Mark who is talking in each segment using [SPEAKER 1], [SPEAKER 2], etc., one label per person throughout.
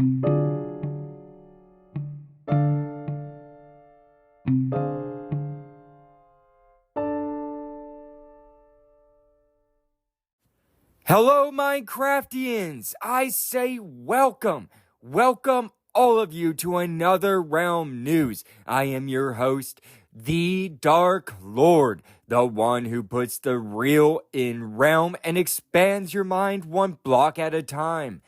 [SPEAKER 1] Hello, Minecraftians! I say welcome all of you to another Realm News. I am your host, the Dark Lord, the one who puts the real in Realm and expands your mind one block at a time.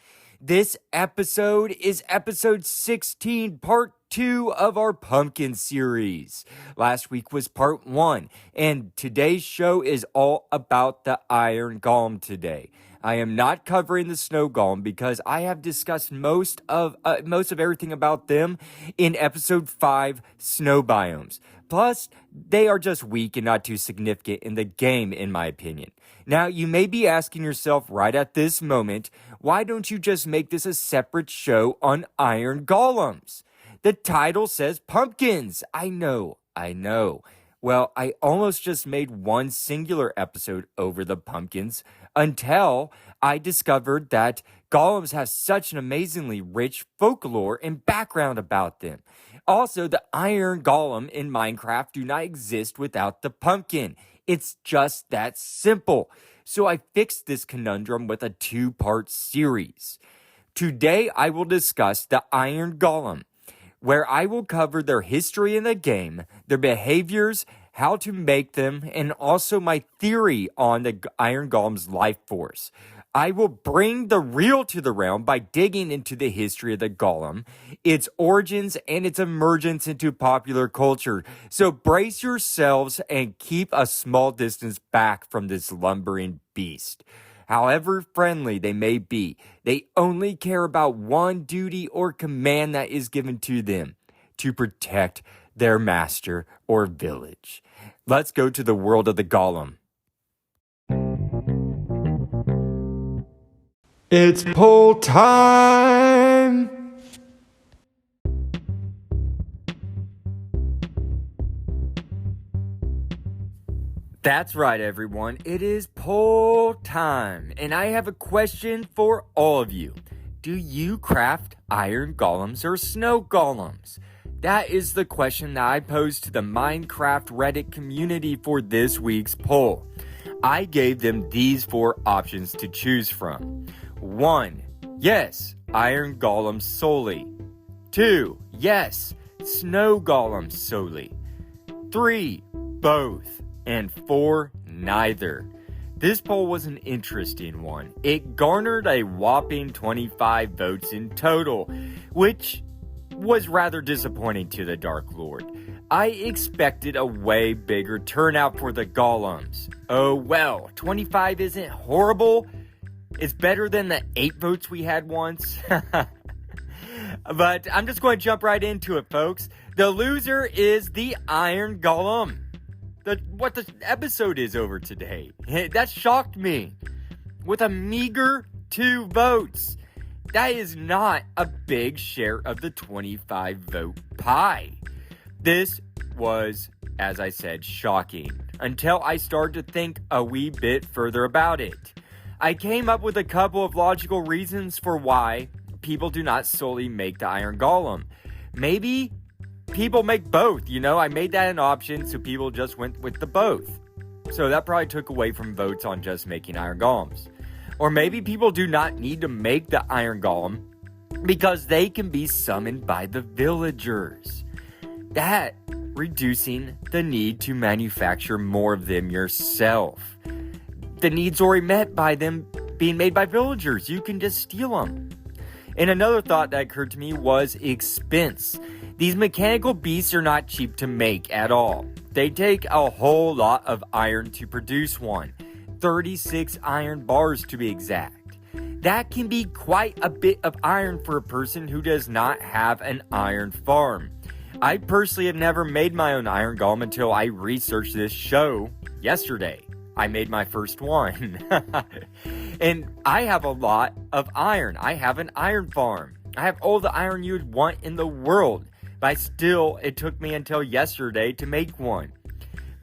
[SPEAKER 1] This episode is episode 16, part 2 of our pumpkin series. Last week was part 1, and today's show is all about the Iron Golem today. I am not covering the Snow Golem because I have discussed most of everything about them in episode 5, Snow Biomes. Plus, they are just weak and not too significant in the game, in my opinion. Now, you may be asking yourself right at this moment, why don't you just make this a separate show on Iron Golems? The title says pumpkins. I know. Well, I almost just made one singular episode over the pumpkins until I discovered that golems have such an amazingly rich folklore and background about them. Also, the Iron Golem in Minecraft do not exist without the pumpkin. It's just that simple. So I fixed this conundrum with a 2-part series. Today, I will discuss the Iron Golem, where I will cover their history in the game, their behaviors, how to make them, and also my theory on the Iron Golem's life force. I will bring the real to the realm by digging into the history of the Golem, its origins, and its emergence into popular culture. So brace yourselves and keep a small distance back from this lumbering beast. However friendly they may be, they only care about one duty or command that is given to them: to protect their master or village. Let's go to the world of the Golem. It's poll time! That's right, everyone. It is poll time. And I have a question for all of you. Do you craft iron golems or snow golems? That is the question that I posed to the Minecraft Reddit community for this week's poll. I gave them these 4 options to choose from. 1. Yes, iron golems solely. 2. Yes, snow golems solely. 3. Both. And 4. Neither. This poll was an interesting one. It garnered a whopping 25 votes in total, which was rather disappointing to the Dark Lord. I expected a way bigger turnout for the golems. Oh well, 25 isn't horrible. It's better than the 8 votes we had once. But I'm just going to jump right into it, folks. The loser is the Iron Golem. What the episode is over today. That shocked me. With a meager 2 votes. That is not a big share of the 25 vote pie. This was, as I said, shocking, until I started to think a wee bit further about it. I came up with a couple of logical reasons for why people do not solely make the Iron Golem. Maybe people make both, I made that an option, so people just went with the both. So that probably took away from votes on just making Iron Golems. Or maybe people do not need to make the Iron Golem because they can be summoned by the villagers. That reducing the need to manufacture more of them yourself. The need's already met by them being made by villagers. You can just steal them. And another thought that occurred to me was expense. These mechanical beasts are not cheap to make at all. They take a whole lot of iron to produce one. 36 iron bars to be exact. That can be quite a bit of iron for a person who does not have an iron farm. I personally have never made my own Iron Golem until I researched this show yesterday. I made my first one. And I have a lot of iron. I have an iron farm. I have all the iron you would want in the world. But still, it took me until yesterday to make one.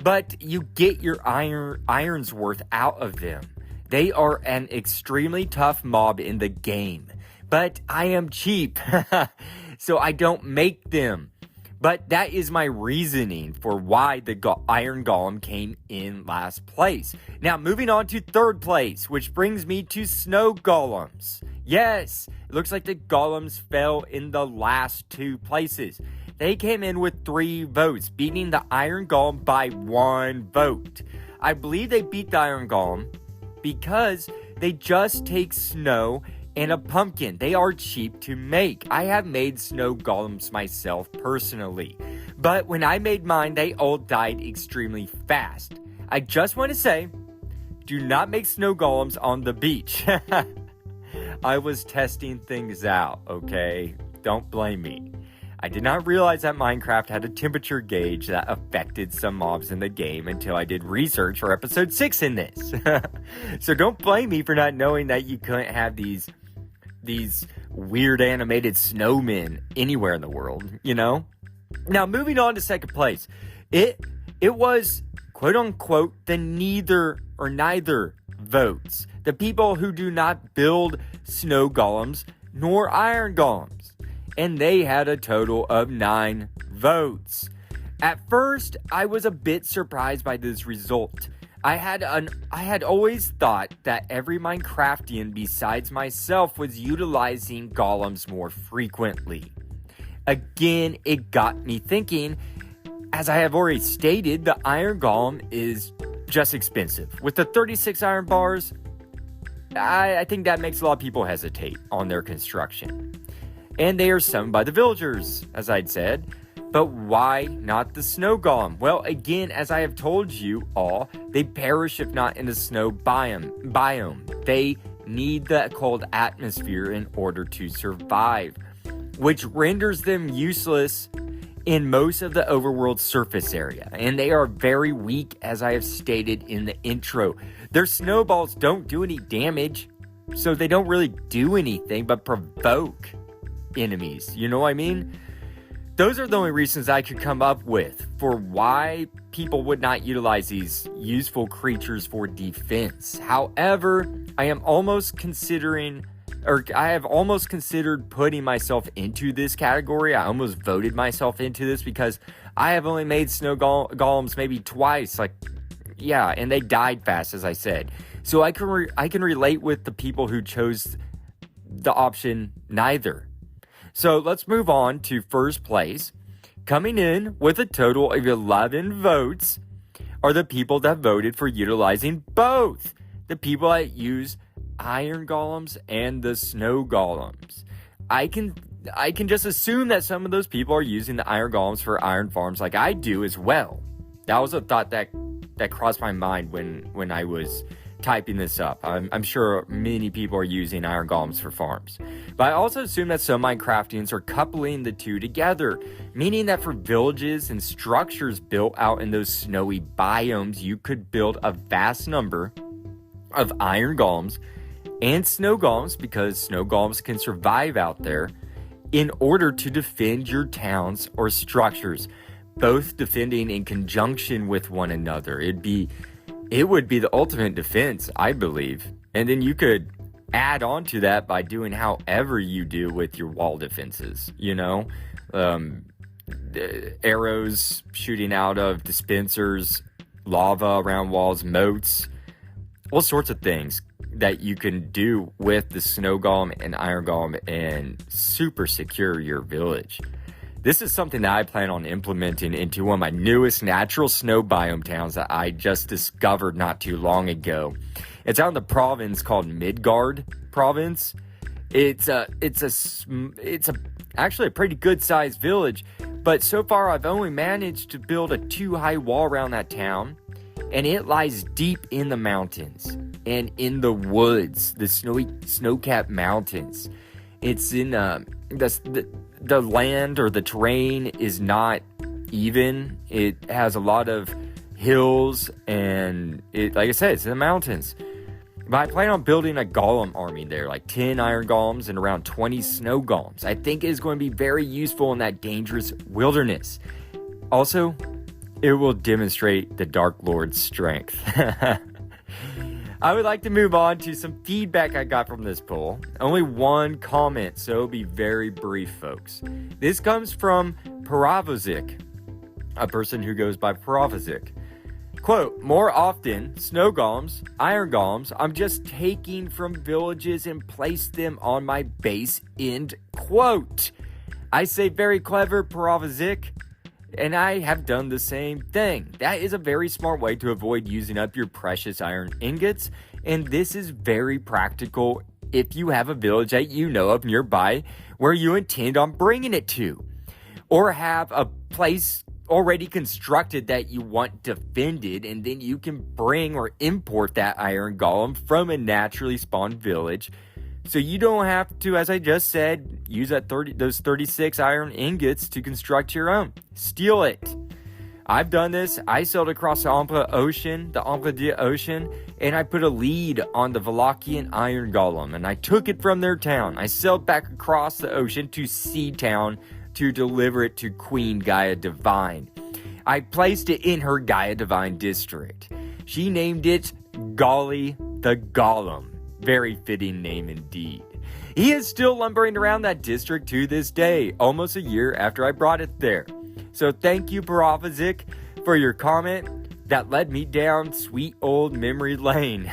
[SPEAKER 1] But you get your iron's worth out of them. They are an extremely tough mob in the game. but I am cheap, so I don't make them. But that is my reasoning for why the Iron Golem came in last place. Now, moving on to third place, which brings me to snow golems. Yes, it looks like the golems fell in the last two places. They came in with 3 votes, beating the Iron Golem by 1 vote. I believe they beat the Iron Golem because they just take snow and a pumpkin. They are cheap to make. I have made snow golems myself personally, but when I made mine, they all died extremely fast. I just want to say, do not make snow golems on the beach. I was testing things out, okay? Don't blame me. I did not realize that Minecraft had a temperature gauge that affected some mobs in the game until I did research for episode 6 in this. So don't blame me for not knowing that you couldn't have these weird animated snowmen anywhere in the world, you know? Now, moving on to second place. It was, quote unquote, the neither votes. The people who do not build snow golems nor iron golems. And they had a total of 9 votes. At first, I was a bit surprised by this result. I had always thought that every Minecraftian besides myself was utilizing golems more frequently. Again, it got me thinking. As I have already stated, the Iron Golem is just expensive. With the 36 iron bars, I think that makes a lot of people hesitate on their construction. And they are summoned by the villagers, as I'd said. But why not the snow golem? Well, again, as I have told you all, they perish if not in the snow biome. They need the cold atmosphere in order to survive, which renders them useless in most of the overworld surface area. And they are very weak, as I have stated in the intro. Their snowballs don't do any damage, so they don't really do anything but provoke enemies. You know what I mean? Those are the only reasons I could come up with for why people would not utilize these useful creatures for defense. However, I have almost considered putting myself into this category. I almost voted myself into this because I have only made snow golems maybe twice. And they died fast, as I said. So I can relate with the people who chose the option neither. So let's move on to first place. Coming in with a total of 11 votes are the people that voted for utilizing both. The people that use iron golems and the snow golems. I can just assume that some of those people are using the iron golems for iron farms like I do as well. That was a thought that crossed my mind when I was typing this up. I'm sure many people are using iron golems for farms. But I also assume that some Minecraftians are coupling the two together, meaning that for villages and structures built out in those snowy biomes, you could build a vast number of iron golems and snow golems, because snow golems can survive out there, in order to defend your towns or structures, both defending in conjunction with one another. It would be the ultimate defense, I believe. And then you could add on to that by doing however you do with your wall defenses, you know? Arrows shooting out of dispensers, lava around walls, moats, all sorts of things that you can do with the snow golem and iron golem and super secure your village. This is something that I plan on implementing into one of my newest natural snow biome towns that I just discovered not too long ago. It's out in the province called Midgard province. It's actually a pretty good sized village, but so far I've only managed to build a 2-high wall around that town, and it lies deep in the mountains and in the woods, the snow-capped mountains. It's in the land, or the terrain, is not even. It has a lot of hills, and like I said, it's in the mountains. But I plan on building a golem army there, like 10 iron golems and around 20 snow golems. I think it is going to be very useful in that dangerous wilderness. Also, it will demonstrate the Dark Lord's strength. I would like to move on to some feedback I got from this poll. Only one comment, so it'll be very brief, folks. This comes from Paravozic, a person who goes by Paravozic. Quote, more often, snow golems, iron golems, I'm just taking from villages and place them on my base, end quote. I say very clever, Paravozic, and I have done the same thing. That is a very smart way to avoid using up your precious iron ingots, and this is very practical if you have a village that you know of nearby where you intend on bringing it to, or have a place already constructed that you want defended, and then you can bring or import that iron golem from a naturally spawned village, so you don't have to, as I just said, use those 36 iron ingots to construct your own. Steal it. I've done this. I sailed across the Ample Ocean, and I put a lead on the Valachian iron golem, and I took it from their town. I sailed back across the ocean to Sea Town to deliver it to Queen Gaia Divine. I placed it in her Gaia Divine district. She named it Golly the Golem. Very fitting name indeed. He is still lumbering around that district to this day, almost a year after I brought it there. So thank you, Paravozic, for your comment that led me down sweet old memory lane.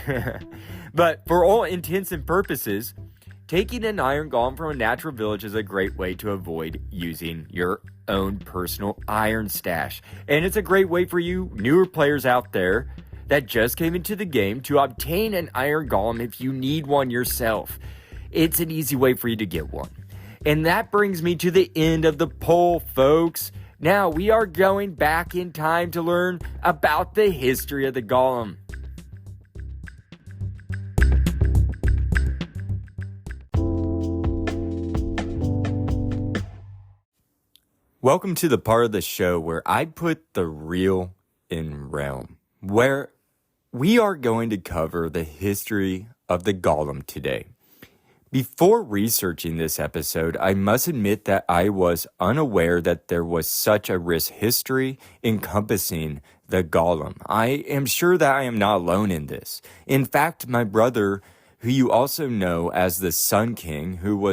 [SPEAKER 1] But for all intents and purposes, taking an iron golem from a natural village is a great way to avoid using your own personal iron stash. And it's a great way for you newer players out there that just came into the game to obtain an iron golem if you need one yourself. It's an easy way for you to get one. And that brings me to the end of the poll, folks. Now we are going back in time to learn about the history of the golem. Welcome to the part of the show where I put the real in realm, where we are going to cover the history of the golem today. Before researching this episode, I must admit that I was unaware that there was such a rich history encompassing the golem. I am sure that I am not alone in this. In fact, my brother, who you also know as the Sun King, who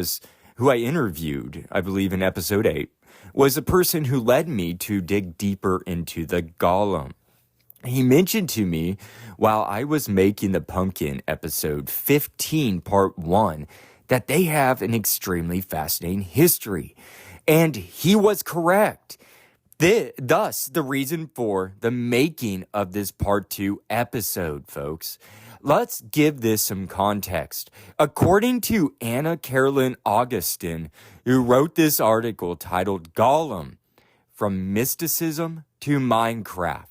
[SPEAKER 1] I interviewed, I believe in episode 8, was the person who led me to dig deeper into the golem. He mentioned to me while I was making the pumpkin episode 15 part 1 that they have an extremely fascinating history. And he was correct. Thus, the reason for the making of this part 2 episode, folks. Let's give this some context. According to Anna Carolyn Augustin, who wrote this article titled Golem, From Mysticism to Minecraft,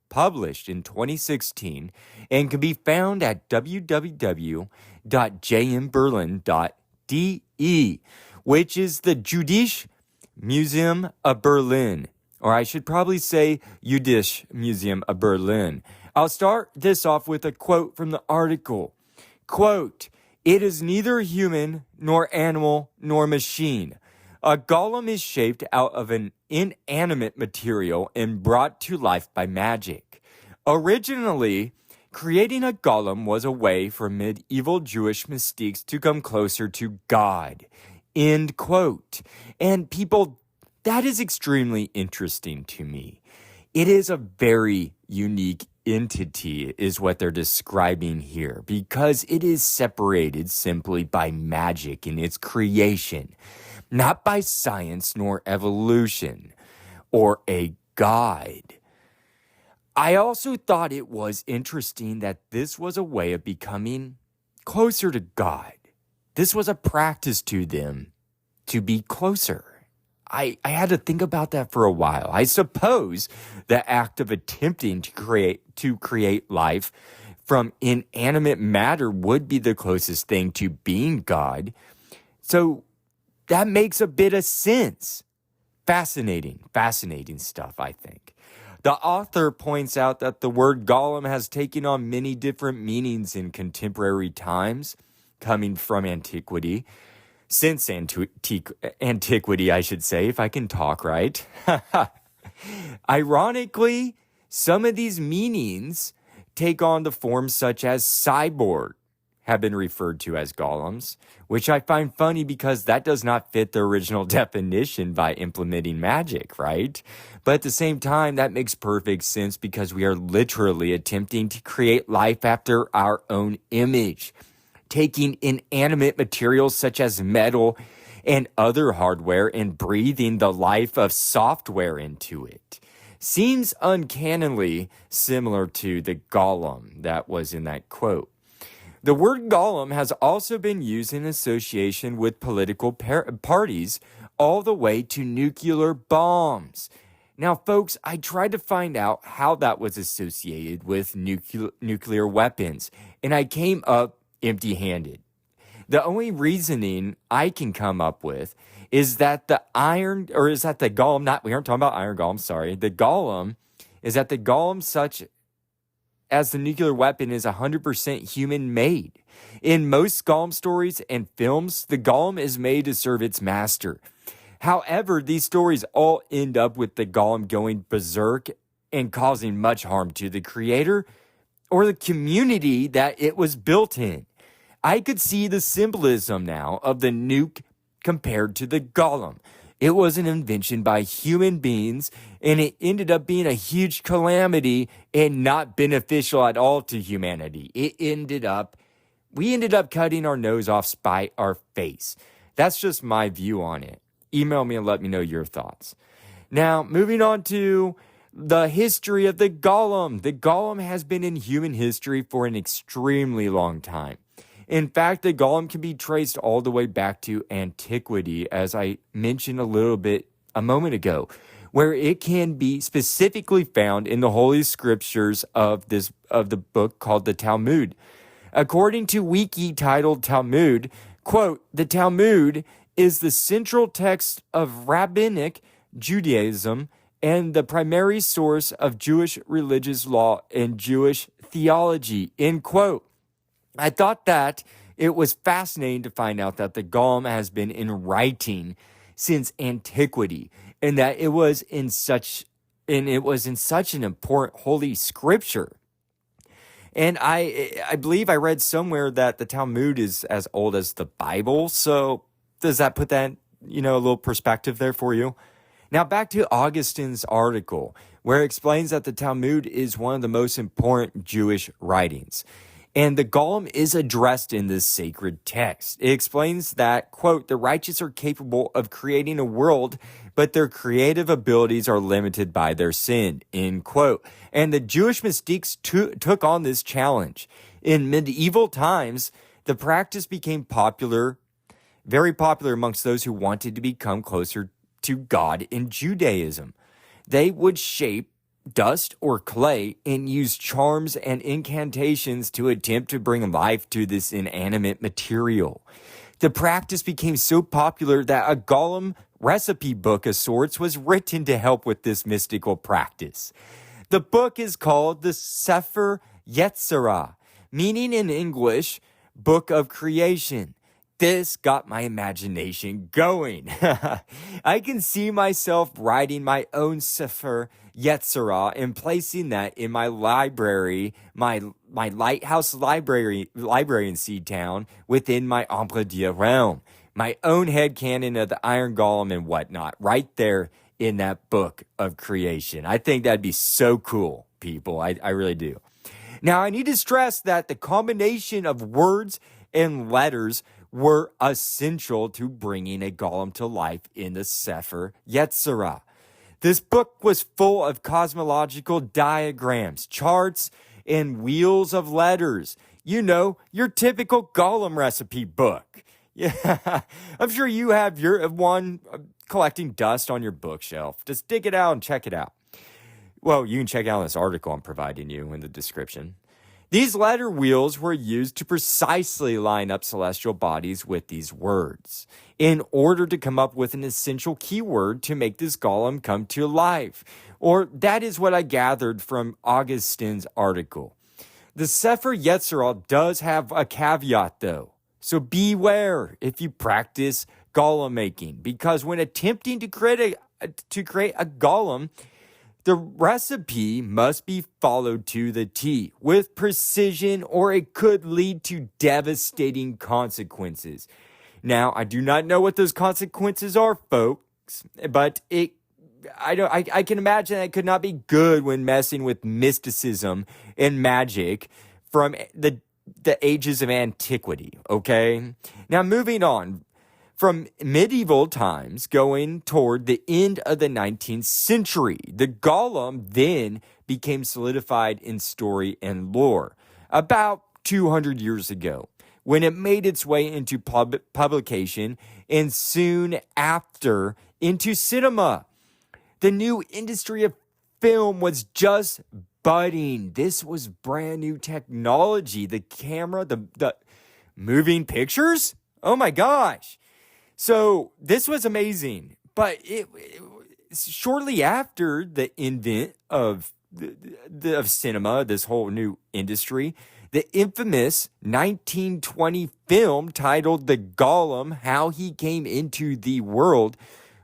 [SPEAKER 1] published in 2016, and can be found at www.jmberlin.de, which is the Jüdische Museum of Berlin, or I should probably say Jüdische Museum of Berlin. I'll start this off with a quote from the article. Quote, "It is neither human, nor animal, nor machine. A golem is shaped out of an inanimate material and brought to life by magic. Originally, creating a golem was a way for medieval Jewish mystics to come closer to God." End quote. And people, that is extremely interesting to me. It is a very unique entity is what they're describing here, because it is separated simply by magic in its creation, not by science nor evolution or a god. I also thought it was interesting that this was a way of becoming closer to God. This was a practice to them to be closer. I had to think about that for a while. I suppose the act of attempting to create life from inanimate matter would be the closest thing to being God. So that makes a bit of sense. Fascinating stuff, I think. The author points out that the word golem has taken on many different meanings in contemporary times, coming from antiquity. Since antiquity, I should say, if I can talk right. Ironically, some of these meanings take on the forms such as cyborg, have been referred to as golems, which I find funny because that does not fit the original definition by implementing magic, right? But at the same time, that makes perfect sense because we are literally attempting to create life after our own image, taking inanimate materials such as metal and other hardware and breathing the life of software into it. Seems uncannily similar to the golem that was in that quote. The word golem has also been used in association with political parties all the way to nuclear bombs. Now, folks, I tried to find out how that was associated with nuclear weapons, and I came up empty-handed. The only reasoning I can come up with is that the golem, we aren't talking about Iron Golem, sorry. The golem is that the golem such as the nuclear weapon is 100% human-made. In most golem stories and films, the golem is made to serve its master. However, these stories all end up with the golem going berserk and causing much harm to the creator or the community that it was built in. I could see the symbolism now of the nuke compared to the golem. It was an invention by human beings, and it ended up being a huge calamity and not beneficial at all to humanity. We ended up cutting our nose off spite our face. That's just my view on it. Email me and let me know your thoughts. Now, moving on to the history of the golem. The golem has been in human history for an extremely long time. In fact, the golem can be traced all the way back to antiquity, as I mentioned a little bit a moment ago, where it can be specifically found in the Holy Scriptures of the book called the Talmud. According to Wiki titled Talmud, quote, the Talmud is the central text of rabbinic Judaism and the primary source of Jewish religious law and Jewish theology, end quote. I thought that it was fascinating to find out that the golem has been in writing since antiquity, and that it was in such an important holy scripture. And I believe I read somewhere that the Talmud is as old as the Bible. So does that put that, a little perspective there for you? Now back to Augustine's article, where it explains that the Talmud is one of the most important Jewish writings. And the golem is addressed in this sacred text. It explains that, quote, the righteous are capable of creating a world, but their creative abilities are limited by their sin, end quote. And the Jewish mystics took on this challenge. In medieval times, the practice became very popular amongst those who wanted to become closer to God in Judaism. They would shape dust or clay and use charms and incantations to attempt to bring life to this inanimate material. The practice became so popular that a golem recipe book of sorts was written to help with this mystical practice. The book is called the Sefer Yetzirah, meaning in English, Book of Creation. This got my imagination going. I can see myself writing my own Sefer Yetzirah and placing that in my library, my lighthouse library in Seed Town within my Ombre Dia realm. My own headcanon of the Iron Golem and whatnot, right there in that book of creation. I think that'd be so cool, people. I really do. Now, I need to stress that the combination of words and letters were essential to bringing a golem to life in the Sefer Yetzirah. This book was full of cosmological diagrams, charts, and wheels of letters. Your typical golem recipe book. Yeah, I'm sure you have your one collecting dust on your bookshelf. Just dig it out and check it out. Well, you can check out this article I'm providing you in the description. These letter wheels were used to precisely line up celestial bodies with these words in order to come up with an essential keyword to make this golem come to life. Or that is what I gathered from Augustine's article. The Sefer Yetzirah does have a caveat though. So beware if you practice golem making, because when attempting to create a golem, The recipe must be followed to the T with precision, or it could lead to devastating consequences. Now, I do not know what those consequences are, folks, but I can imagine it could not be good when messing with mysticism and magic from the ages of antiquity, okay? Now, moving on. From medieval times going toward the end of the 19th century, the golem then became solidified in story and lore about 200 years ago when it made its way into publication and soon after into cinema. The new industry of film was just budding. This was brand new technology. The camera, the moving pictures? Oh my gosh. So this was amazing, but it shortly after the invent of of cinema, this whole new industry, the infamous 1920 film titled The Golem, How He Came Into the World,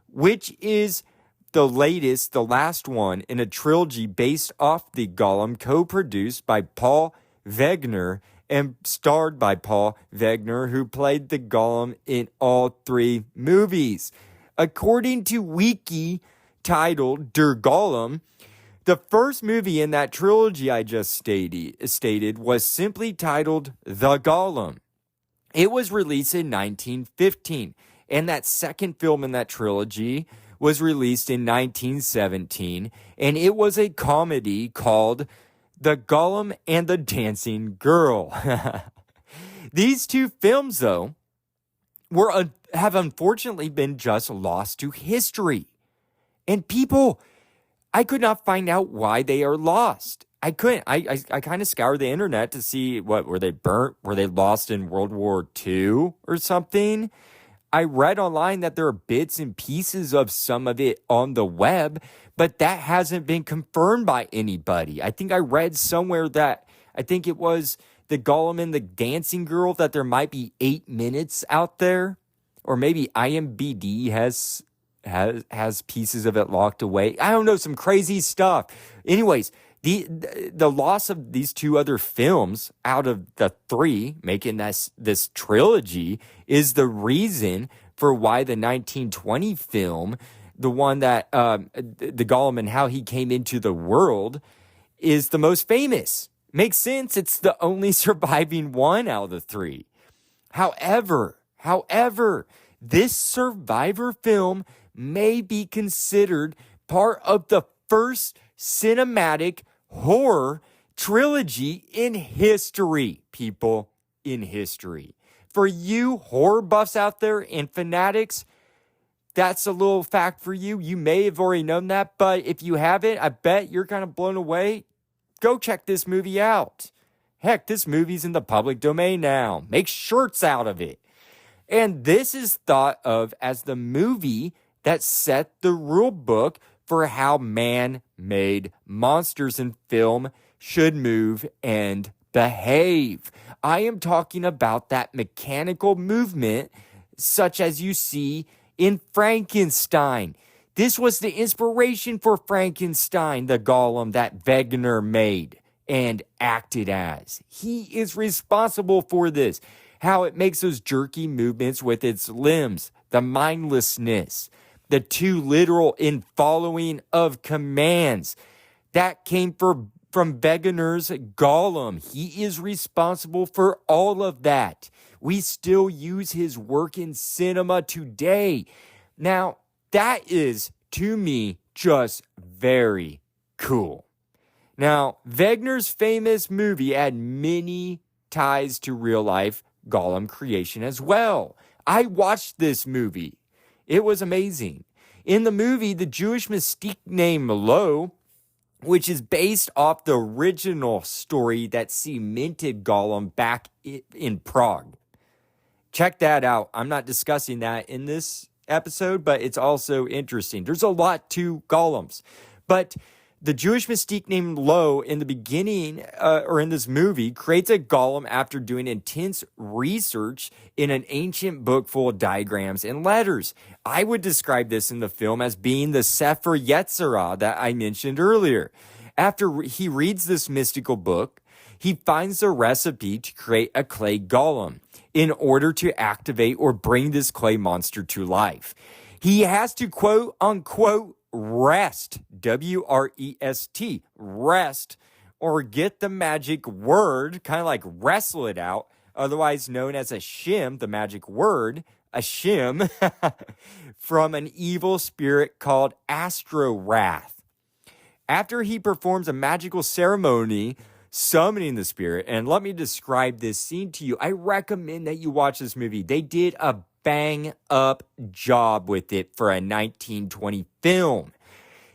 [SPEAKER 1] which is the last one in a trilogy based off The Golem, co-produced by Paul Wegener and starred by Paul Wegener, who played the Golem in all three movies. According to Wiki, titled Der Golem, the first movie in that trilogy I just stated was simply titled The Golem. It was released in 1915, and that second film in that trilogy was released in 1917, and it was a comedy called The Golem and the Dancing Girl. These two films, though, have unfortunately been just lost to history. And people, I could not find out why they are lost. I couldn't. I kind of scoured the internet to see were they burnt? Were they lost in World War II or something? I read online that there are bits and pieces of some of it on the web, but that hasn't been confirmed by anybody. I think I read somewhere that I think it was The Golem and the Dancing Girl, that there might be 8 minutes out there, or maybe IMDb has pieces of it locked away. I don't know, some crazy stuff. Anyways, the loss of these two other films out of the three making this trilogy is the reason for why the 1920 film, the one that the Golem and How He Came Into the World, is the most famous. Makes sense. It's the only surviving one out of the three. However, this survivor film may be considered part of the first cinematic horror trilogy in history, people, in history. For you horror buffs out there and fanatics, that's a little fact for you. You may have already known that, but if you haven't, I bet you're kind of blown away. Go check this movie out. Heck, this movie's in the public domain now. Make shirts out of it. And this is thought of as the movie that set the rule book for how man-made monsters in film should move and behave. I am talking about that mechanical movement such as you see in Frankenstein. This was the inspiration for Frankenstein, the Golem that Wegener made and acted as. He is responsible for this. How it makes those jerky movements with its limbs, the mindlessness, the too literal in following of commands. That came from Wegener's Golem. He is responsible for all of that. We still use his work in cinema today. Now, that is, to me, just very cool. Now, Wegener's famous movie had many ties to real life Golem creation as well. I watched this movie. It was amazing. In the movie, the Jewish mystique named Lo, which is based off the original story that cemented Golem back in Prague. Check that out. I'm not discussing that in this episode, but it's also interesting. There's a lot to golems. But The Jewish mystique named Lo in the beginning, or in this movie, creates a golem after doing intense research in an ancient book full of diagrams and letters. I would describe this in the film as being the Sefer Yetzirah that I mentioned earlier. After he reads this mystical book, he finds the recipe to create a clay golem in order to activate or bring this clay monster to life. He has to quote unquote rest, W-R-E-S-T, rest, or get the magic word, kind of like wrestle it out, otherwise known as a shim, the magic word, a shim, from an evil spirit called Astrorath. After he performs a magical ceremony summoning the spirit, and let me describe this scene to you. I recommend that you watch this movie. They did a bang up job with it for a 1920 film.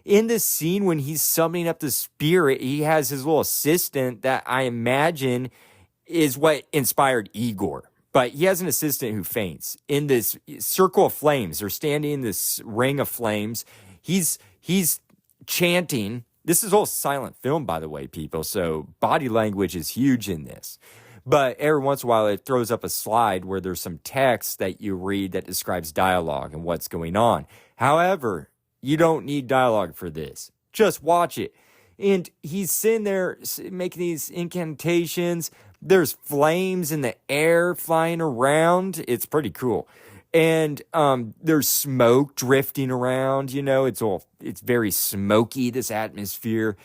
[SPEAKER 1] In the scene when he's summoning up the spirit, he has his little assistant that I imagine is what inspired Igor. But he has an assistant who faints. In this circle of flames, they're standing in this ring of flames. He's chanting. This is all silent film, by the way, people. So body language is huge in this. But every once in a while, it throws up a slide where there's some text that you read that describes dialogue and what's going on. However, you don't need dialogue for this. Just watch it. And he's sitting there making these incantations. There's flames in the air flying around. It's pretty cool. And there's smoke drifting around. You know, it's very smoky, this atmosphere.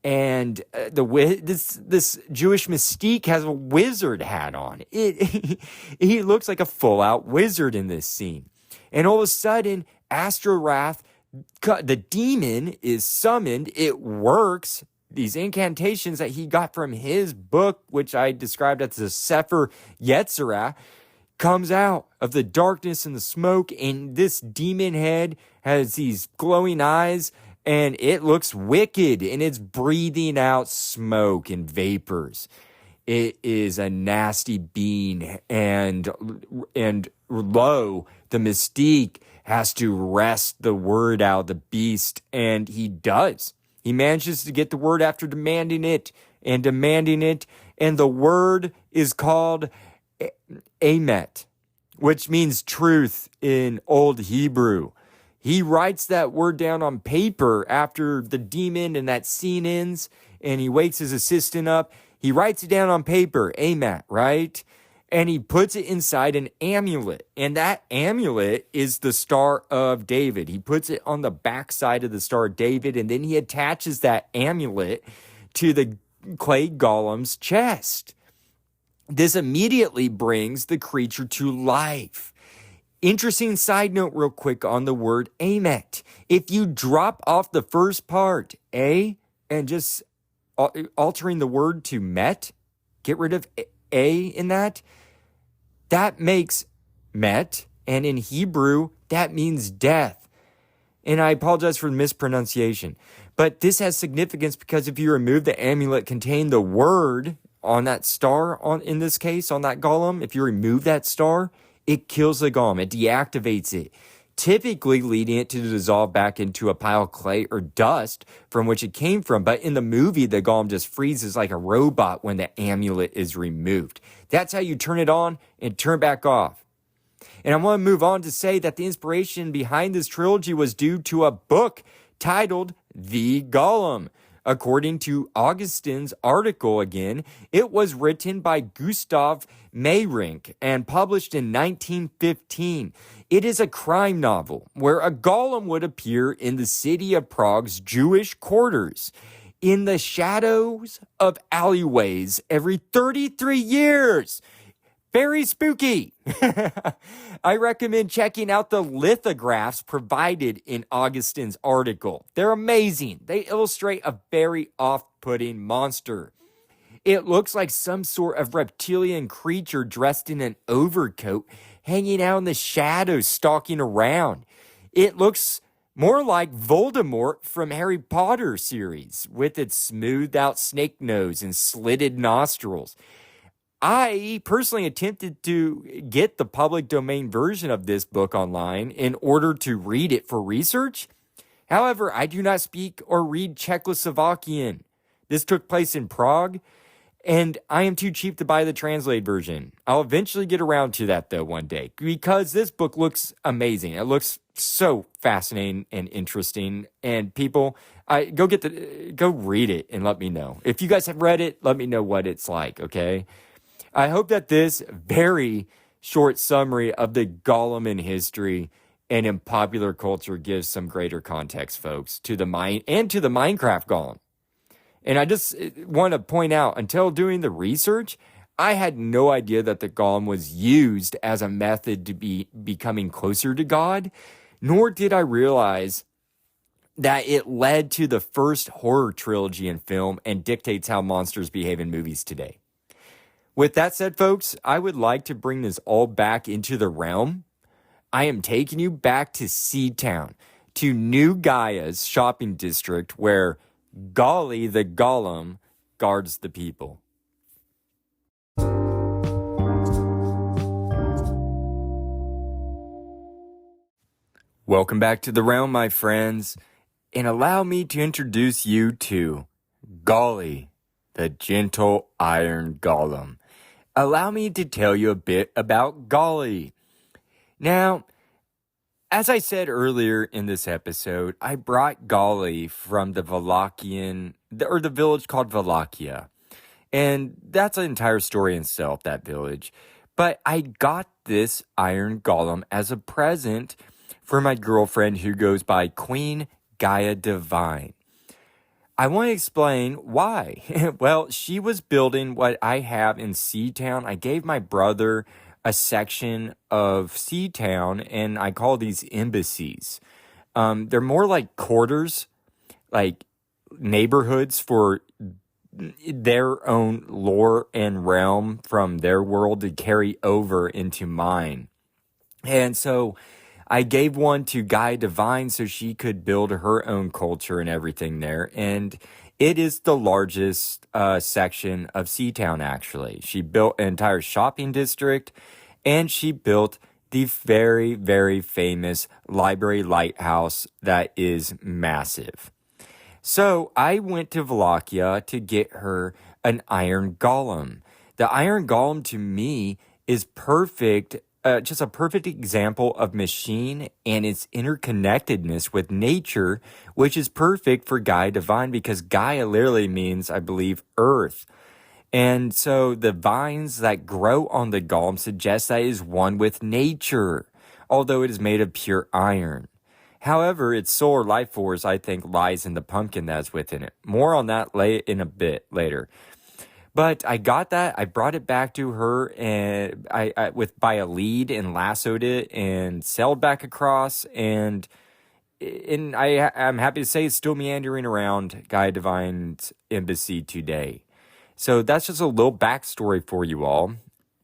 [SPEAKER 1] And this Jewish mystique has a wizard hat on. He looks like a full-out wizard in this scene. And all of a sudden, Astrorath, the demon, is summoned. It works. These incantations that he got from his book, which I described as the Sefer Yetzirah, comes out of the darkness and the smoke. And this demon head has these glowing eyes. And it looks wicked, and it's breathing out smoke and vapors. It is a nasty being, and Lo, the mystique, has to wrest the word out of the beast, and he does. He manages to get the word after demanding it, and the word is called Emet, which means truth in Old Hebrew. He writes that word down on paper after the demon and that scene ends, and he wakes his assistant up. He writes it down on paper, Emet, right? And he puts it inside an amulet, and that amulet is the Star of David. He puts it on the backside of the Star of David, and then he attaches that amulet to the clay golem's chest. This immediately brings the creature to life. Interesting side note real quick on the word Emet. If you drop off the first part, A, and just altering the word to met, get rid of A in that makes met, and in Hebrew, that means death. And I apologize for the mispronunciation. But this has significance because if you remove the amulet containing the word on that star, in this case, on that golem, if you remove that star, it kills the golem. It deactivates it, typically leading it to dissolve back into a pile of clay or dust from which it came from. But in the movie, the golem just freezes like a robot when the amulet is removed. That's how you turn it on and turn back off. And I want to move on to say that the inspiration behind this trilogy was due to a book titled The Golem. According to Augustine's article again, it was written by Gustav Meyrink and published in 1915. It is a crime novel where a golem would appear in the city of Prague's Jewish quarters in the shadows of alleyways every 33 years. Very spooky. I recommend checking out the lithographs provided in Augustine's article. They're amazing. They illustrate a very off-putting monster. It looks like some sort of reptilian creature dressed in an overcoat, hanging out in the shadows, stalking around. It looks more like Voldemort from Harry Potter series, with its smoothed-out snake nose and slitted nostrils. I personally attempted to get the public domain version of this book online in order to read it for research. However, I do not speak or read Czechoslovakian. This took place in Prague, and I am too cheap to buy the translated version. I'll eventually get around to that, though, one day, because this book looks amazing. It looks so fascinating and interesting. And people, go read it and let me know. If you guys have read it, let me know what it's like, okay? I hope that this very short summary of the golem in history and in popular culture gives some greater context, folks, to the Minecraft golem. And I just want to point out, until doing the research, I had no idea that the golem was used as a method to becoming closer to God, nor did I realize that it led to the first horror trilogy in film and dictates how monsters behave in movies today. With that said, folks, I would like to bring this all back into the realm. I am taking you back to Seatown, to New Gaia's shopping district, where Golly the Golem guards the people. Welcome back to the realm, my friends, and allow me to introduce you to Golly, the gentle Iron Golem. Allow me to tell you a bit about Golly. Now, as I said earlier in this episode, I brought Golly from the village called Wallachia. And that's an entire story in itself, that village. But I got this Iron Golem as a present for my girlfriend who goes by Queen Gaia Divine. I want to explain why. Well, she was building what I have in Seatown. I gave my brother a section of Seatown, and I call these embassies. They're more like quarters, like neighborhoods for their own lore and realm from their world to carry over into mine. And so I gave one to Gaia Divine so she could build her own culture and everything there. And it is the largest section of Seatown, actually. She built an entire shopping district, and she built the very, very famous library lighthouse that is massive. So I went to Wallachia to get her an Iron Golem. The Iron Golem, to me, is perfect. Just a perfect example of machine and its interconnectedness with nature, which is perfect for Gaia Divine because Gaia literally means, I believe, earth. And so the vines that grow on the golem suggest that it is one with nature, although it is made of pure iron. However, its solar life force, I think, lies in the pumpkin that's within it. More on that in a bit later. But I got that. I brought it back to her and by a lead and lassoed it and sailed back across. And I'm happy to say it's still meandering around Gaia Divine's embassy today. So that's just a little backstory for you all.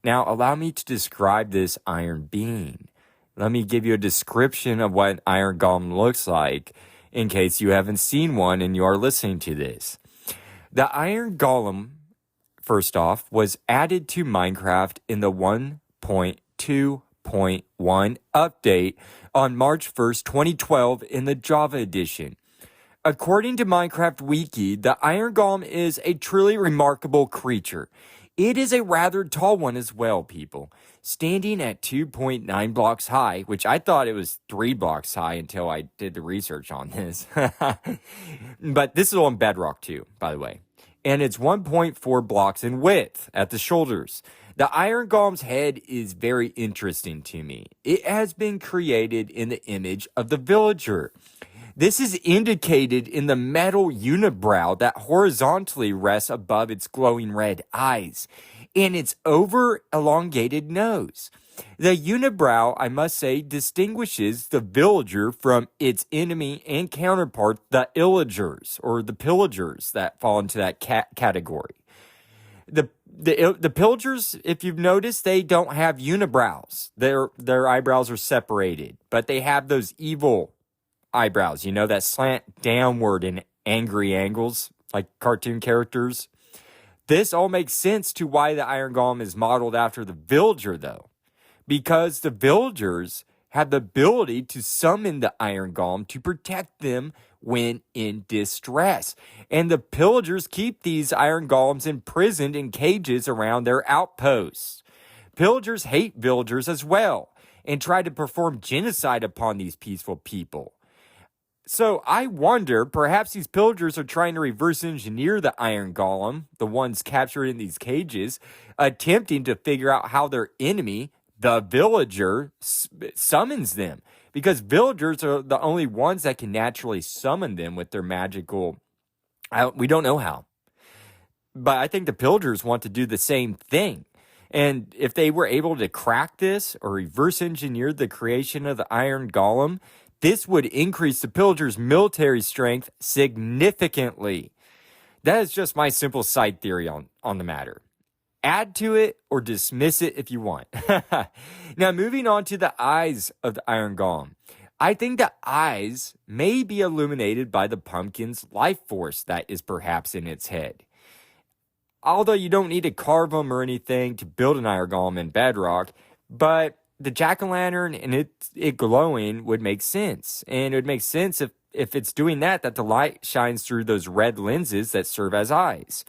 [SPEAKER 1] Now, allow me to describe this iron being. Let me give you a description of what an Iron Golem looks like in case you haven't seen one and you are listening to this. The Iron Golem, first off, was added to Minecraft in the 1.2.1 update on March 1st, 2012 in the Java edition. According to Minecraft Wiki, the Iron Golem is a truly remarkable creature. It is a rather tall one as well, people, standing at 2.9 blocks high, which I thought it was 3 blocks high until I did the research on this. But this is on Bedrock too, by the way. And it's 1.4 blocks in width at the shoulders. The Iron Golem's head is very interesting to me. It has been created in the image of the villager. This is indicated in the metal unibrow that horizontally rests above its glowing red eyes and its over-elongated nose. The unibrow, I must say, distinguishes the villager from its enemy and counterpart, the illagers, or the pillagers that fall into that category. The pillagers, if you've noticed, they don't have unibrows. Their eyebrows are separated, but they have those evil eyebrows, that slant downward in angry angles, like cartoon characters. This all makes sense to why the Iron Golem is modeled after the villager, though. Because the villagers have the ability to summon the Iron Golem to protect them when in distress. And the pillagers keep these Iron Golems imprisoned in cages around their outposts. Pillagers hate villagers as well and try to perform genocide upon these peaceful people. So I wonder, perhaps these pillagers are trying to reverse engineer the Iron Golem, the ones captured in these cages, attempting to figure out how their enemy, the villager, summons them. Because villagers are the only ones that can naturally summon them with their magical... we don't know how. But I think the pillagers want to do the same thing. And if they were able to crack this or reverse engineer the creation of the Iron Golem, this would increase the pillagers' military strength significantly. That is just my simple side theory on the matter. Add to it or dismiss it if you want. Now, moving on to the eyes of the Iron Golem. I think the eyes may be illuminated by the pumpkin's life force that is perhaps in its head. Although you don't need to carve them or anything to build an Iron Golem in bedrock, but the jack-o'-lantern and it glowing would make sense. And it would make sense if it's doing that the light shines through those red lenses that serve as eyes.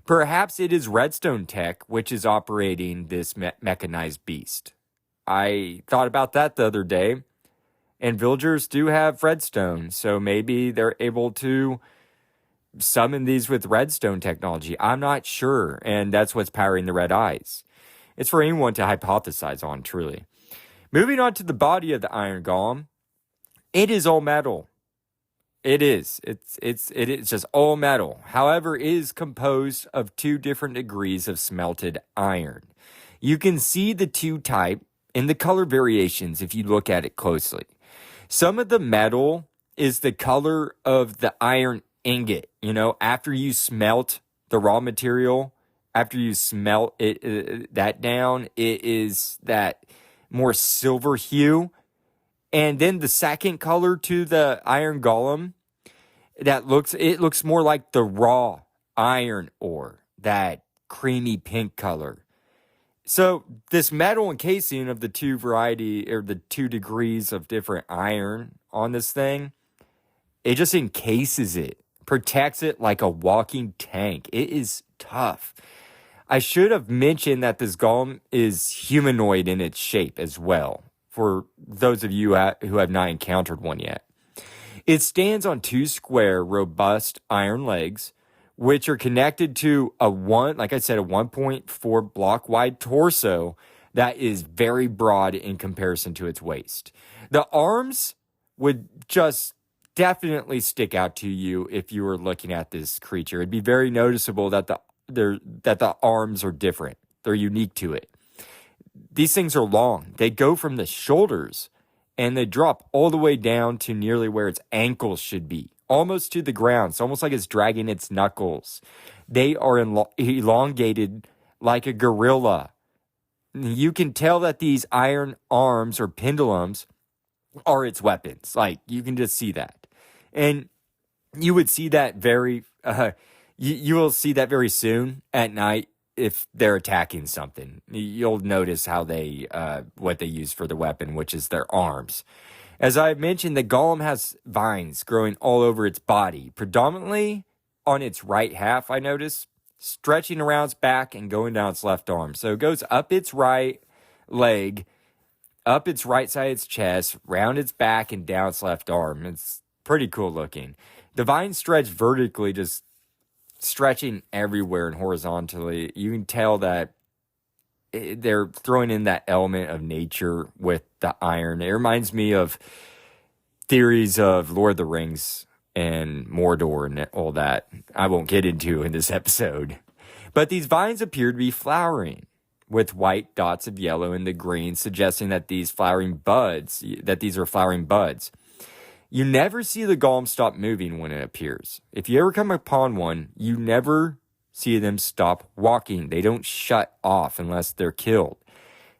[SPEAKER 1] Perhaps it is redstone tech which is operating this mechanized beast. I thought about that the other day, and villagers do have redstone, so maybe they're able to summon these with redstone technology. I'm not sure, and that's what's powering the red eyes. It's for anyone to hypothesize on, truly. Moving on to the body of the Iron Golem, it is all metal. It is. It is just all metal. However, it is composed of 2 different degrees of smelted iron. You can see the 2 type in the color variations if you look at it closely. Some of the metal is the color of the iron ingot. You know, after you smelt the raw material, after you smelt that down, it is that more silver hue. And then the second color to the Iron Golem, it looks more like the raw iron ore, that creamy pink color. So this metal encasing of the 2 variety or the 2 degrees of different iron on this thing, it just encases it, protects it like a walking tank. It is tough. I should have mentioned that this golem is humanoid in its shape as well, for those of you who have not encountered one yet. It stands on 2 square, robust iron legs, which are connected to a 1.4 block wide torso that is very broad in comparison to its waist. The arms would just definitely stick out to you if you were looking at this creature. It'd be very noticeable that the arms are different. They're unique to it. These things are long. They go from the shoulders and they drop all the way down to nearly where its ankles should be, almost to the ground. It's almost like it's dragging its knuckles. They are elongated like a gorilla. You can tell that these iron arms or pendulums are its weapons. Like, you can just see that. And you would see that you will see that very soon at night if they're attacking something. You'll notice how what they use for the weapon, which is their arms. As I mentioned, the golem has vines growing all over its body, predominantly on its right half, I notice, stretching around its back and going down its left arm. So it goes up its right leg, up its right side of its chest, round its back, and down its left arm. It's pretty cool looking. The vines stretch vertically, just stretching everywhere and horizontally. You can tell that they're throwing in that element of nature with the iron. It reminds me of theories of Lord of the Rings and Mordor and all that I won't get into in this episode. But these vines appear to be flowering with white dots of yellow in the green, suggesting that these are flowering buds. You never see the golem stop moving when it appears. If you ever come upon one, you never see them stop walking. They don't shut off unless they're killed.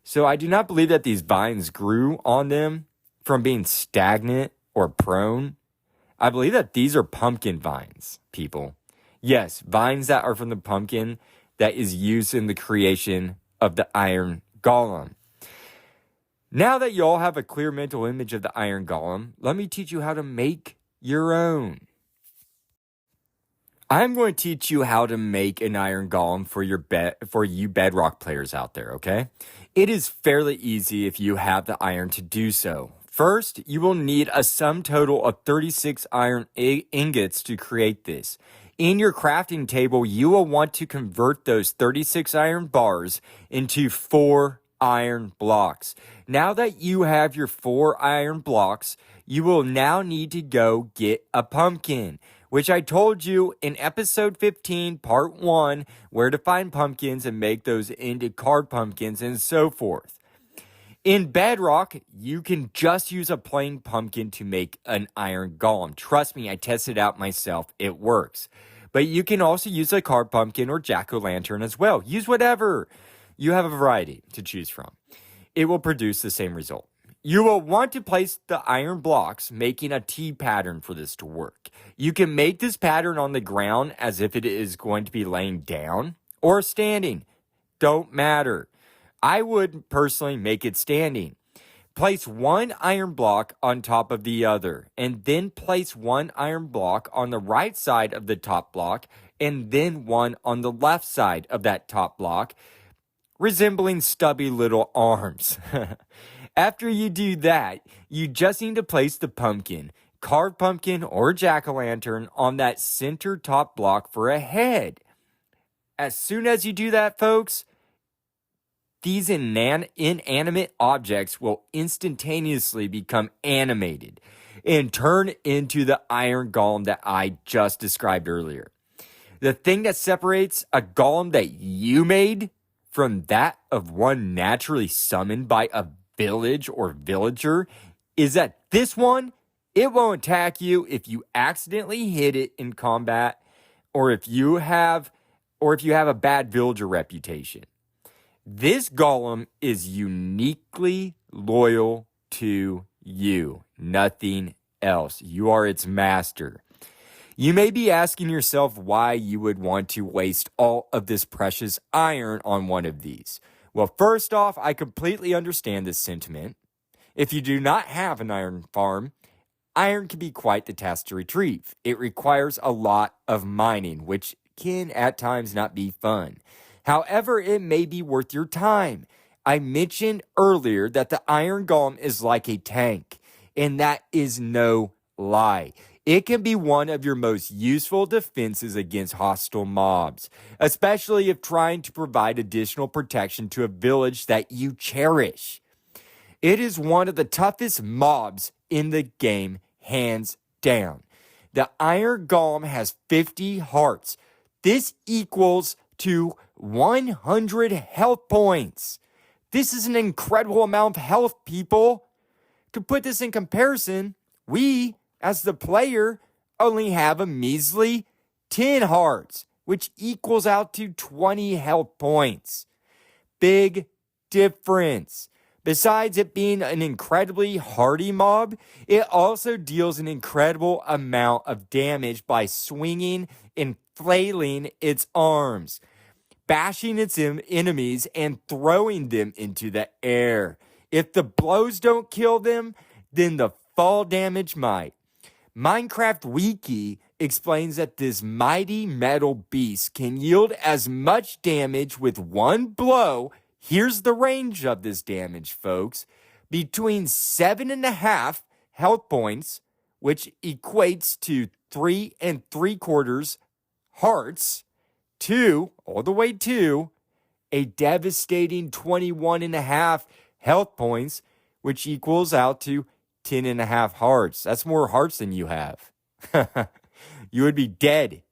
[SPEAKER 1] So I do not believe that these vines grew on them from being stagnant or prone. I believe that these are pumpkin vines, people. Yes, vines that are from the pumpkin that is used in the creation of the Iron Golem. Now that you all have a clear mental image of the Iron Golem, let me teach you how to make your own. I'm going to teach you how to make an Iron Golem for you Bedrock players out there, okay? It is fairly easy if you have the iron to do so. First, you will need a sum total of 36 iron ingots to create this. In your crafting table, you will want to convert those 36 iron bars into 4 iron blocks. Now that you have your 4 iron blocks, you will now need to go get a pumpkin, which I told you in episode 15, part 1, where to find pumpkins and make those into card pumpkins and so forth. In Bedrock, you can just use a plain pumpkin to make an Iron Golem. Trust me, I tested it out myself. It works. But you can also use a card pumpkin or jack-o'-lantern as well. Use whatever. You have a variety to choose from. It will produce the same result. You will want to place the iron blocks, making a T pattern for this to work. You can make this pattern on the ground as if it is going to be laying down or standing. Don't matter. I would personally make it standing. Place 1 iron block on top of the other, and then place 1 iron block on the right side of the top block, and then 1 on the left side of that top block, resembling stubby little arms. After you do that, you just need to place the pumpkin, carved pumpkin or jack-o'-lantern, on that center top block for a head. As soon as you do that, folks, these inanimate objects will instantaneously become animated and turn into the Iron Golem that I just described earlier. The thing that separates a golem that you made from that of one naturally summoned by a village or villager is that this one, it won't attack you if you accidentally hit it in combat or if you have a bad villager reputation. This golem is uniquely loyal to you, nothing else. You are its master. You may be asking yourself why you would want to waste all of this precious iron on one of these. Well, first off, I completely understand this sentiment. If you do not have an iron farm, iron can be quite the task to retrieve. It requires a lot of mining, which can at times not be fun. However, it may be worth your time. I mentioned earlier that the Iron Golem is like a tank, and that is no lie. It can be one of your most useful defenses against hostile mobs, especially if trying to provide additional protection to a village that you cherish. It is one of the toughest mobs in the game, hands down. The Iron Golem has 50 hearts. This equals to 100 health points. This is an incredible amount of health, people. To put this in comparison, we, as the player, only have a measly 10 hearts, which equals out to 20 health points. Big difference. Besides it being an incredibly hardy mob, it also deals an incredible amount of damage by swinging and flailing its arms, bashing its enemies and throwing them into the air. If the blows don't kill them, then the fall damage might. Minecraft Wiki explains that this mighty metal beast can yield as much damage with one blow. Here's the range of this damage, folks. Between 7.5 health points, which equates to 3 3/4 hearts, all the way to a devastating 21.5 health points, which equals out to 10.5 hearts. That's more hearts than you have. You would be dead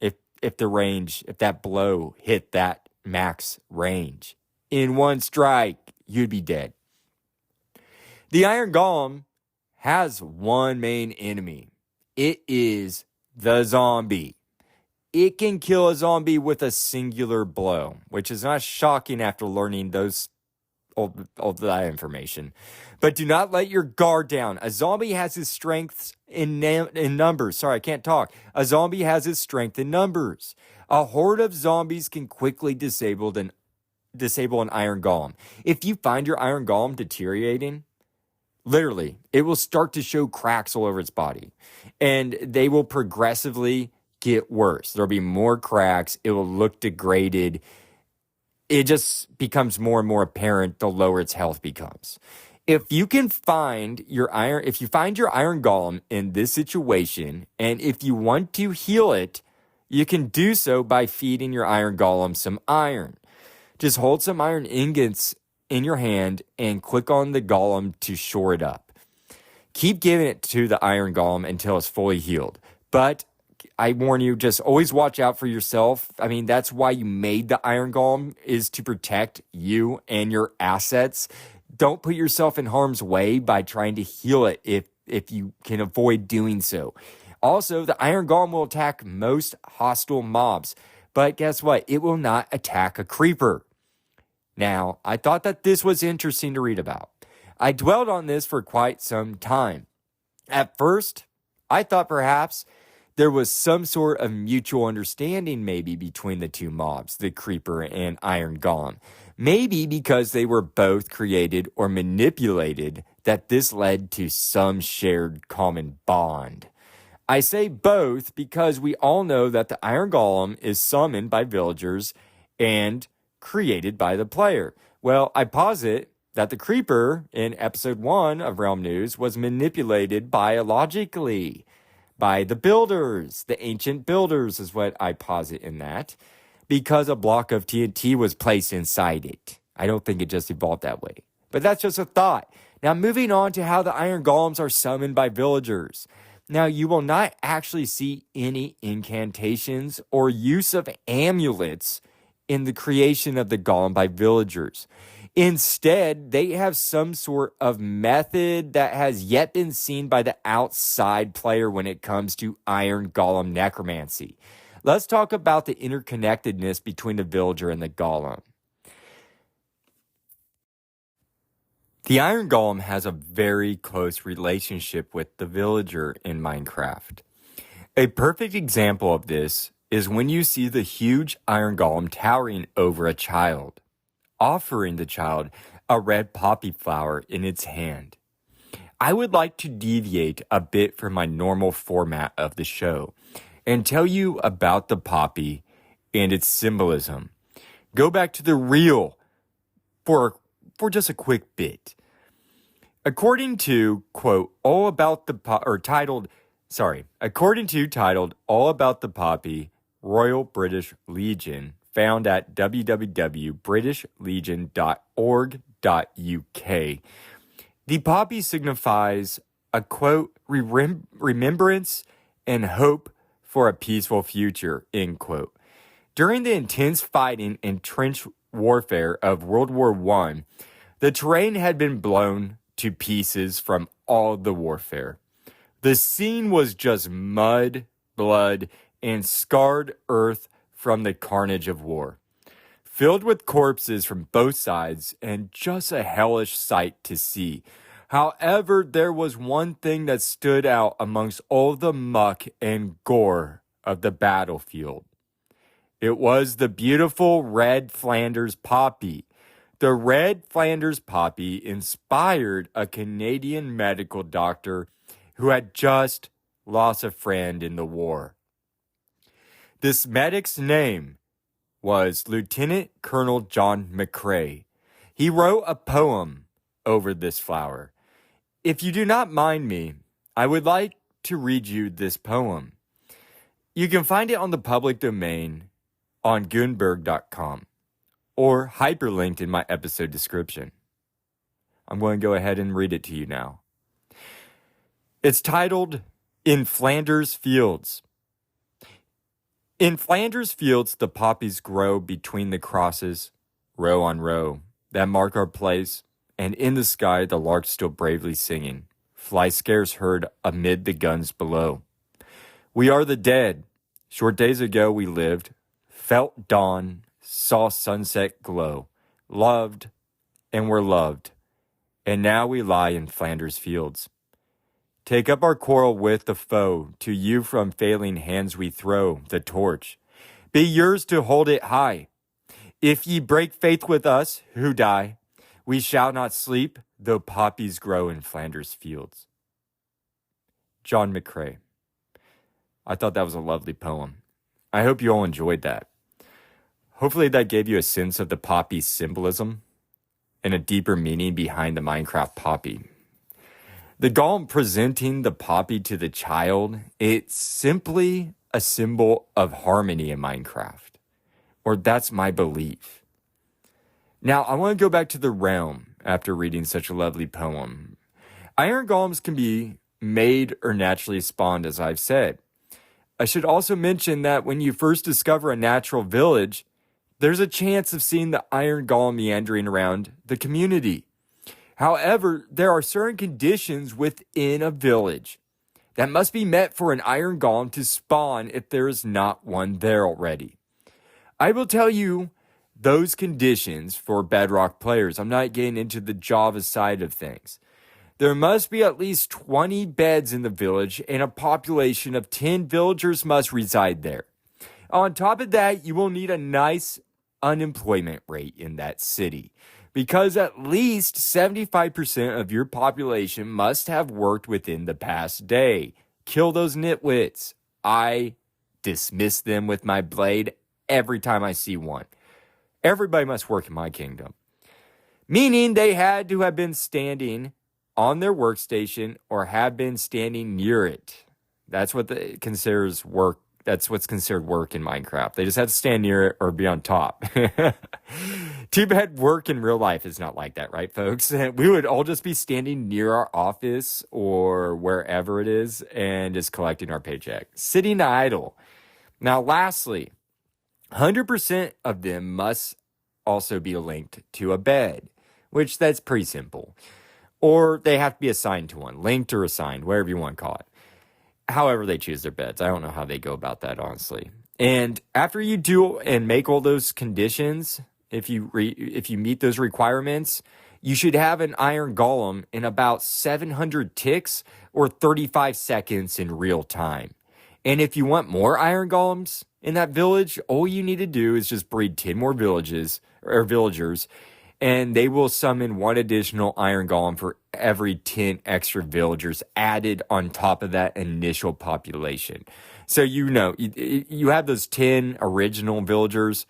[SPEAKER 1] if that blow hit that max range. In one strike, you'd be dead. The Iron Golem has one main enemy. It is the zombie. It can kill a zombie with a singular blow, which is not shocking after learning all that information. But do not let your guard down. A zombie has his strengths in numbers. Sorry, I can't talk. A zombie has his strength in numbers. A horde of zombies can quickly disable disable an Iron Golem. If you find your Iron Golem deteriorating, literally, it will start to show cracks all over its body. And they will progressively get worse. There'll be more cracks. It will look degraded. It just becomes more and more apparent the lower its health becomes. If you find your Iron Golem in this situation, and if you want to heal it, you can do so by feeding your Iron Golem some iron. Just hold some iron ingots in your hand and click on the golem to shore it up. Keep giving it to the Iron Golem until it's fully healed. But I warn you, just always watch out for yourself. I mean, that's why you made the Iron Golem, is to protect you and your assets. Don't put yourself in harm's way by trying to heal it if you can avoid doing so. Also, the Iron Golem will attack most hostile mobs. But guess what? It will not attack a creeper. Now, I thought that this was interesting to read about. I dwelled on this for quite some time. At first, I thought perhaps there was some sort of mutual understanding maybe between the two mobs, the creeper and Iron Golem. Maybe because they were both created or manipulated, that this led to some shared common bond. I say both because we all know that the Iron Golem is summoned by villagers and created by the player. Well, I posit that the creeper in episode 1 of Realm News was manipulated biologically by the builders. The ancient builders is what I posit in that, because a block of TNT was placed inside it. I don't think it just evolved that way. But that's just a thought. Now, moving on to how the Iron Golems are summoned by villagers. Now, you will not actually see any incantations or use of amulets in the creation of the golem by villagers. Instead, they have some sort of method that has yet been seen by the outside player when it comes to Iron Golem necromancy. Let's talk about the interconnectedness between the villager and the golem. The Iron Golem has a very close relationship with the villager in Minecraft. A perfect example of this is when you see the huge Iron Golem towering over a child, offering the child a red poppy flower in its hand. I would like to deviate a bit from my normal format of the show and tell you about the poppy and its symbolism. Go back to the reel for just a quick bit. According to, quote, according to titled All About the Poppy, Royal British Legion, found at www.britishlegion.org.uk. The poppy signifies a, quote, remembrance and hope for a peaceful future, end quote. During the intense fighting and trench warfare of World War I, the terrain had been blown to pieces from all the warfare. The scene was just mud, blood, and scarred earth from the carnage of war, filled with corpses from both sides and just a hellish sight to see. However, there was one thing that stood out amongst all the muck and gore of the battlefield. It was the beautiful red Flanders poppy. The red Flanders poppy inspired a Canadian medical doctor who had just lost a friend in the war. This medic's name was Lieutenant Colonel John McCrae. He wrote a poem over this flower. If you do not mind me, I would like to read you this poem. You can find it on the public domain on Gutenberg.com or hyperlinked in my episode description. I'm going to go ahead and read it to you now. It's titled, In Flanders Fields. In Flanders fields, the poppies grow between the crosses, row on row, that mark our place, and in the sky the lark's still bravely singing, fly scarce heard amid the guns below. We are the dead. Short days ago we lived, felt dawn, saw sunset glow, loved, and were loved, and now we lie in Flanders fields. Take up our quarrel with the foe, to you from failing hands we throw the torch. Be yours to hold it high. If ye break faith with us, who die, we shall not sleep, though poppies grow in Flander's fields. John McCrae. I thought that was a lovely poem. I hope you all enjoyed that. Hopefully that gave you a sense of the poppy symbolism and a deeper meaning behind the Minecraft poppy. The golem presenting the poppy to the child, it's simply a symbol of harmony in Minecraft. Or that's my belief. Now, I want to go back to the realm after reading such a lovely poem. Iron golems can be made or naturally spawned, as I've said. I should also mention that when you first discover a natural village, there's a chance of seeing the iron golem meandering around the community. However, there are certain conditions within a village that must be met for an iron golem to spawn if there is not one there already. I will tell you those conditions for Bedrock players. I'm not getting into the Java side of things. There must be at least 20 beds in the village, and a population of 10 villagers must reside there. On top of that, you will need a nice unemployment rate in that city, because at least 75% of your population must have worked within the past day. Kill those nitwits. I dismiss them with my blade every time I see one. Everybody must work in my kingdom. Meaning they had to have been standing on their workstation or have been standing near it. That's what considers work. That's what's considered work in Minecraft. They just have to stand near it or be on top. Too bad work in real life is not like that, right, folks? We would all just be standing near our office or wherever it is and just collecting our paycheck, sitting idle. Now, lastly, 100% of them must also be linked to a bed, which that's pretty simple. Or they have to be assigned to one, linked or assigned, whatever you want to call it. However they choose their beds. I don't know how they go about that, honestly. And after you do and make all those conditions, if you meet those requirements, you should have an iron golem in about 700 ticks or 35 seconds in real time. And if you want more iron golems in that village, all you need to do is just breed 10 more villagers, and they will summon one additional iron golem for every 10 extra villagers added on top of that initial population. So you have those 10 original villagers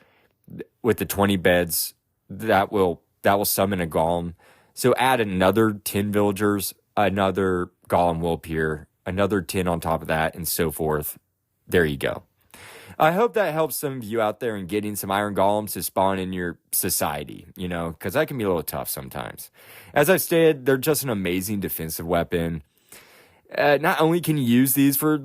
[SPEAKER 1] with the 20 beds that will summon a golem. So add another 10 villagers, another golem will appear, another 10 on top of that, and so forth. There you go. I hope that helps some of you out there in getting some iron golems to spawn in your society, because that can be a little tough sometimes. As I've stated, they're just an amazing defensive weapon. Not only can you use these for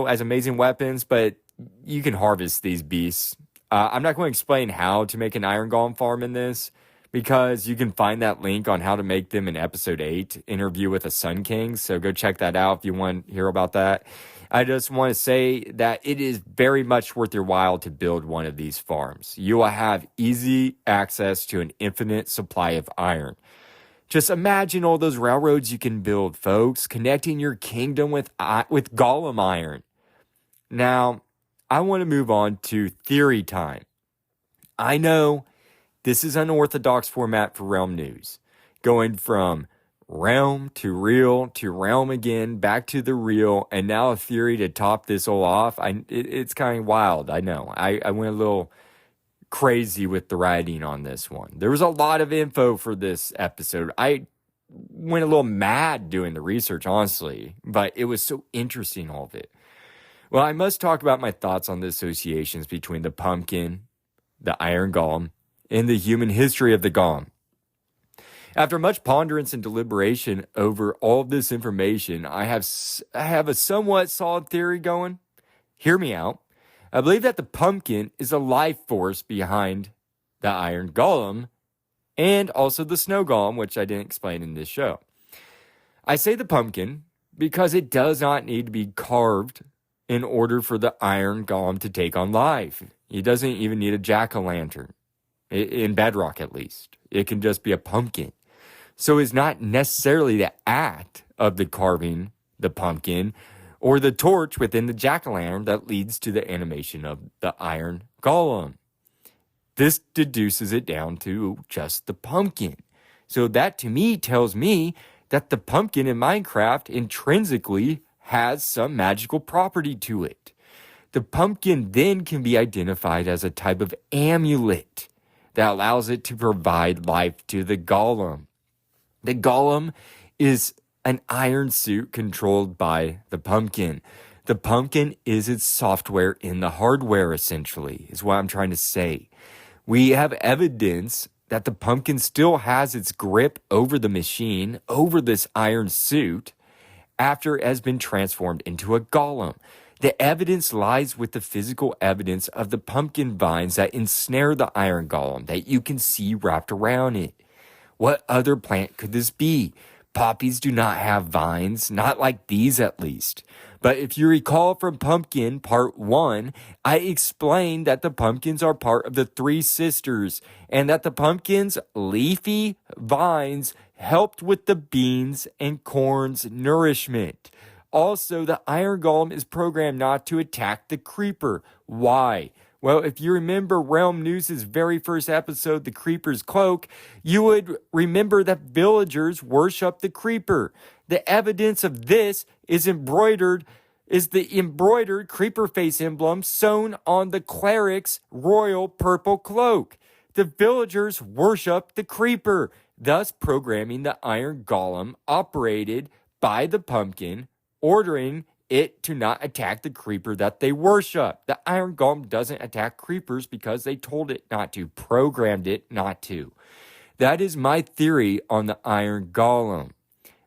[SPEAKER 1] as amazing weapons, but you can harvest these beasts. I'm not going to explain how to make an iron golem farm in this, because you can find that link on how to make them in episode 8, Interview with a Sun King. So go check that out if you want to hear about that. I just want to say that it is very much worth your while to build one of these farms. You will have easy access to an infinite supply of iron. Just imagine all those railroads you can build, folks, connecting your kingdom with golem iron. Now, I want to move on to theory time. I know this is an unorthodox format for Realm News, going from realm to real to realm again, back to the real, and now a theory to top this all off. It's kind of wild, I know. I went a little crazy with the writing on this one. There was a lot of info for this episode. I went a little mad doing the research, honestly, but it was so interesting, all of it. Well, I must talk about my thoughts on the associations between the pumpkin, the iron golem, and the human history of the golem. After much ponderance and deliberation over all of this information, I have a somewhat solid theory going. Hear me out. I believe that the pumpkin is a life force behind the iron golem and also the snow golem, which I didn't explain in this show. I say the pumpkin because it does not need to be carved in order for the iron golem to take on life. It doesn't even need a jack-o'-lantern, in Bedrock at least. It can just be a pumpkin. So it's not necessarily the act of the carving the pumpkin or the torch within the jack-o'-lantern that leads to the animation of the iron golem. This deduces it down to just the pumpkin. So that to me tells me that the pumpkin in Minecraft intrinsically has some magical property to it. The pumpkin then can be identified as a type of amulet that allows it to provide life to the golem. The golem is an iron suit controlled by the pumpkin. The pumpkin is its software in the hardware, essentially, is what I'm trying to say. We have evidence that the pumpkin still has its grip over the machine, over this iron suit, after it has been transformed into a golem. The evidence lies with the physical evidence of the pumpkin vines that ensnare the iron golem that you can see wrapped around it. What other plant could this be? Poppies do not have vines, not like these at least. But if you recall from Pumpkin Part 1, I explained that the pumpkins are part of the three sisters and that the pumpkins' leafy vines helped with the beans and corn's nourishment. Also, the Iron Golem is programmed not to attack the creeper. Why? Well, if you remember Realm News' very first episode, The Creeper's Cloak, you would remember that villagers worship the creeper. The evidence of this is the embroidered creeper face emblem sewn on the cleric's royal purple cloak. The villagers worship the creeper, thus programming the Iron Golem operated by the pumpkin, ordering it to not attack the creeper that they worship. The Iron Golem doesn't attack creepers because they told it not to, programmed it not to. That is my theory on the Iron Golem,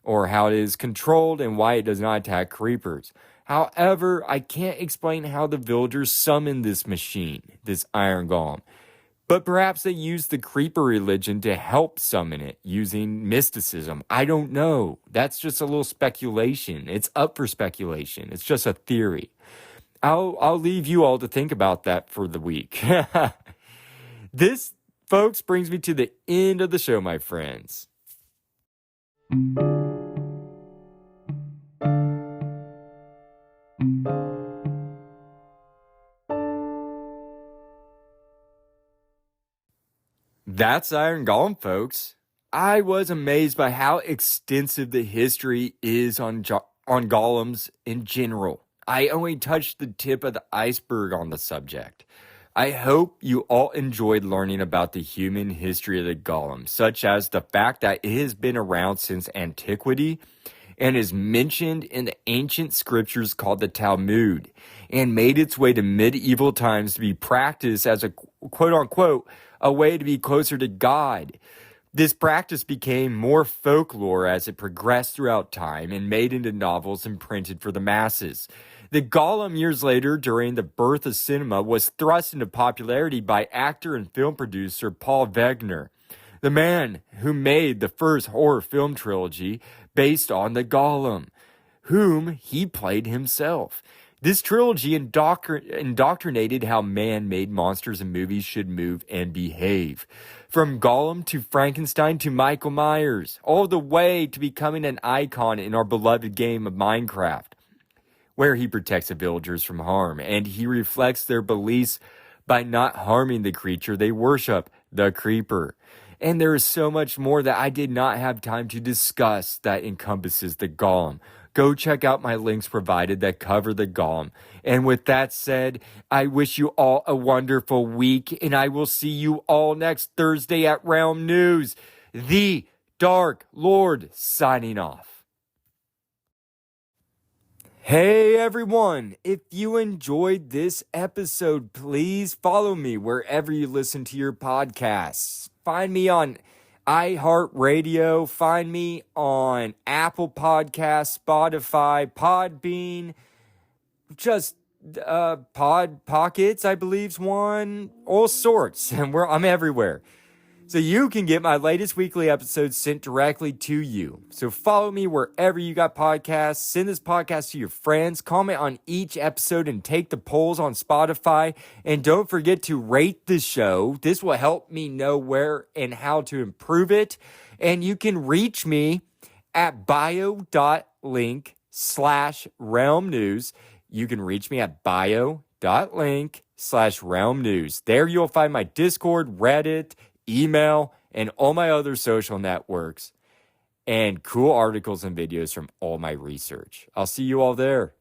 [SPEAKER 1] or how it is controlled and why it does not attack creepers. However, I can't explain how the villagers summoned this machine, this Iron Golem. But perhaps they used the creeper religion to help summon it using mysticism. I don't know. That's just a little speculation. It's up for speculation. It's just a theory. I'll leave you all to think about that for the week. This, folks, brings me to the end of the show, my friends. That's Iron Golem, folks. I was amazed by how extensive the history is on golems in general. I only touched the tip of the iceberg on the subject. I hope you all enjoyed learning about the human history of the golem, such as the fact that it has been around since antiquity and is mentioned in the ancient scriptures called the Talmud, and made its way to medieval times to be practiced as a quote-unquote a way to be closer to God. This practice became more folklore as it progressed throughout time and made into novels and printed for the masses. The Golem years later, during the birth of cinema, was thrust into popularity by actor and film producer Paul Wegener, the man who made the first horror film trilogy based on the Golem, whom he played himself. This trilogy indoctrinated how man-made monsters in movies should move and behave. From Golem to Frankenstein to Michael Myers, all the way to becoming an icon in our beloved game of Minecraft, where he protects the villagers from harm, and he reflects their beliefs by not harming the creature they worship, the creeper. And there is so much more that I did not have time to discuss that encompasses the Golem. Go check out my links provided that cover the Golem. And with that said, I wish you all a wonderful week, and I will see you all next Thursday at Realm News. The Dark Lord signing off. Hey everyone, if you enjoyed this episode, please follow me wherever you listen to your podcasts. Find me on iHeartRadio, find me on Apple Podcasts, Spotify, Podbean, just Pod Pockets, I believe's one, all sorts, and I'm everywhere. So you can get my latest weekly episodes sent directly to you. So follow me wherever you got podcasts. Send this podcast to your friends. Comment on each episode and take the polls on Spotify. And don't forget to rate the show. This will help me know where and how to improve it. And you can reach me at bio.link/realm news. You can reach me at bio.link/realm realm news. There you'll find my Discord, Reddit, email, and all my other social networks, and cool articles and videos from all my research. I'll see you all there.